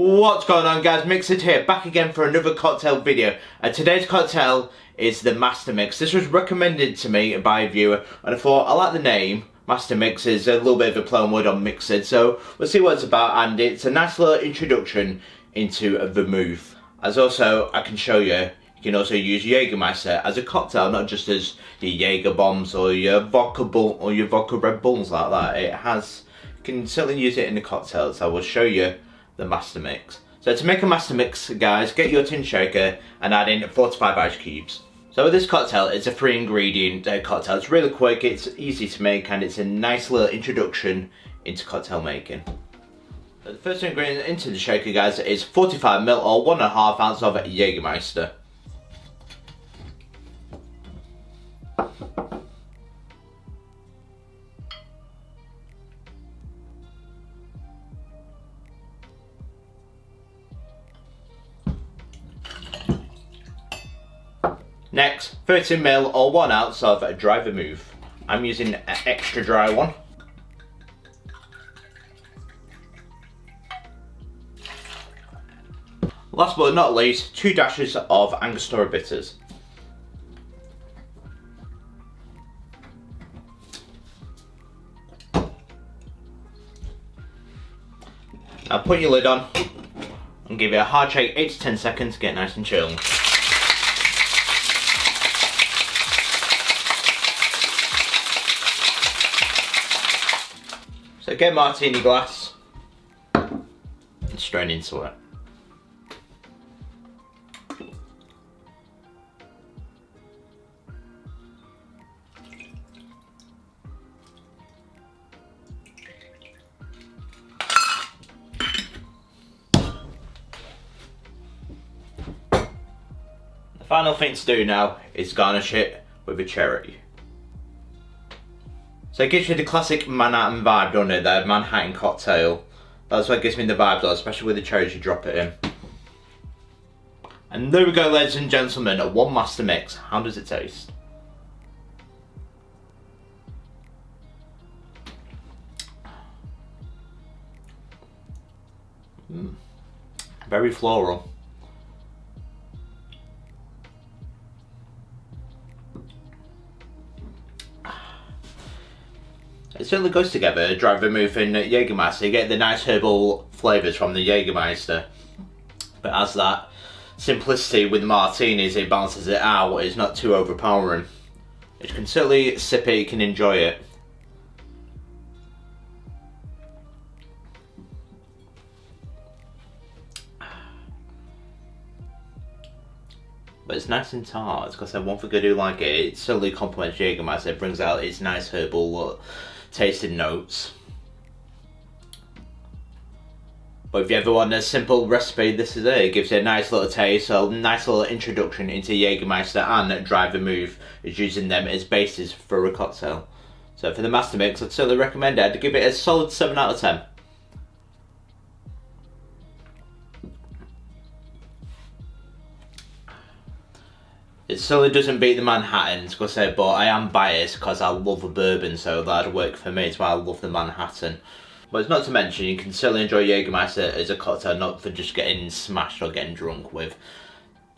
What's going on, guys? MixedSid here, back again for another cocktail video. And today's cocktail is the MasterMix. This was recommended to me by a viewer, and I thought I like the name. MasterMix is a little bit of a play on word on MixedSid, so we'll see what it's about. And it's a nice little introduction into a vermouth. As also, I can show you, you can also use Jagermeister as a cocktail, not just as your Jager bombs or your vodka bull or your vodka Red Bulls like that. It has, you can certainly use it in the cocktails. I will show you the MasterMix. So to make a MasterMix, guys, get your tin shaker and add in 4 to 5 ice cubes. So with this cocktail, it's a 3 ingredient cocktail. It's really quick, it's easy to make, and it's a nice little introduction into cocktail making. So the first ingredient into the shaker, guys, is 45 ml or 1.5 ounce of Jagermeister. Next, 30 ml or 1 ounce of dry vermouth. I'm using an extra dry one. Last but not least, 2 dashes of Angostura bitters. Now put your lid on and give it a hard shake 8 to 10 seconds to get nice and chilled. So get a martini glass and strain into it. The final thing to do now is garnish it with a cherry. So it gives you the classic Manhattan vibe, doesn't it? The Manhattan cocktail. That's what gives me the vibe, though, especially with the cherries you drop it in. And there we go, ladies and gentlemen, one MasterMix. How does it taste? Very floral. It certainly goes together, dry vermouth and Jagermeister. You get the nice herbal flavours from the Jagermeister. But as that simplicity with the martinis, it balances it out. It's not too overpowering. You can certainly sip it, you can enjoy it. But it's nice and tart. It's got one thing I do like it. It certainly complements Jagermeister. It brings out its nice herbal tasting notes. But if you ever want a simple recipe, this is it. It gives you a nice little taste, a nice little introduction into Jagermeister and dry vermouth. Is using them as bases for a cocktail. So for the MasterMix, I'd certainly recommend it. I'd give it a solid 7 out of 10. It certainly doesn't beat the Manhattans, but I am biased because I love a bourbon, so that'd work for me. It's why I love the Manhattan. But it's not to mention, you can certainly enjoy Jagermeister as a cocktail, not for just getting smashed or getting drunk with.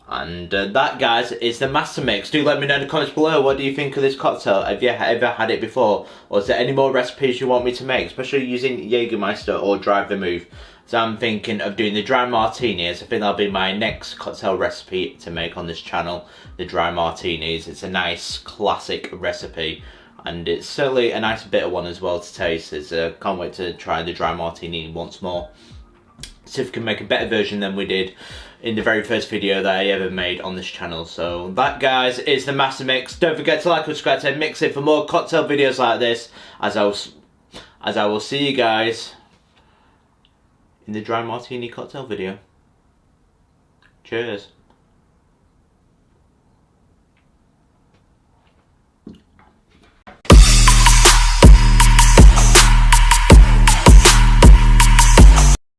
And that, guys, is the MasterMix. Do let me know in the comments below, what do you think of this cocktail? Have you ever had it before? Or is there any more recipes you want me to make, especially using Jagermeister or dry vermouth? So I'm thinking of doing the Dry Martinis. I think that'll be my next cocktail recipe to make on this channel. The Dry Martinis. It's a nice classic recipe. And it's certainly a nice bitter one as well to taste. Can't wait to try the Dry Martini once more. See if we can make a better version than we did in the very first video that I ever made on this channel. So that, guys, is the MasterMix. Don't forget to like, subscribe, and mix it for more cocktail videos like this. As I will see you guys in the Dry Martini cocktail video. Cheers.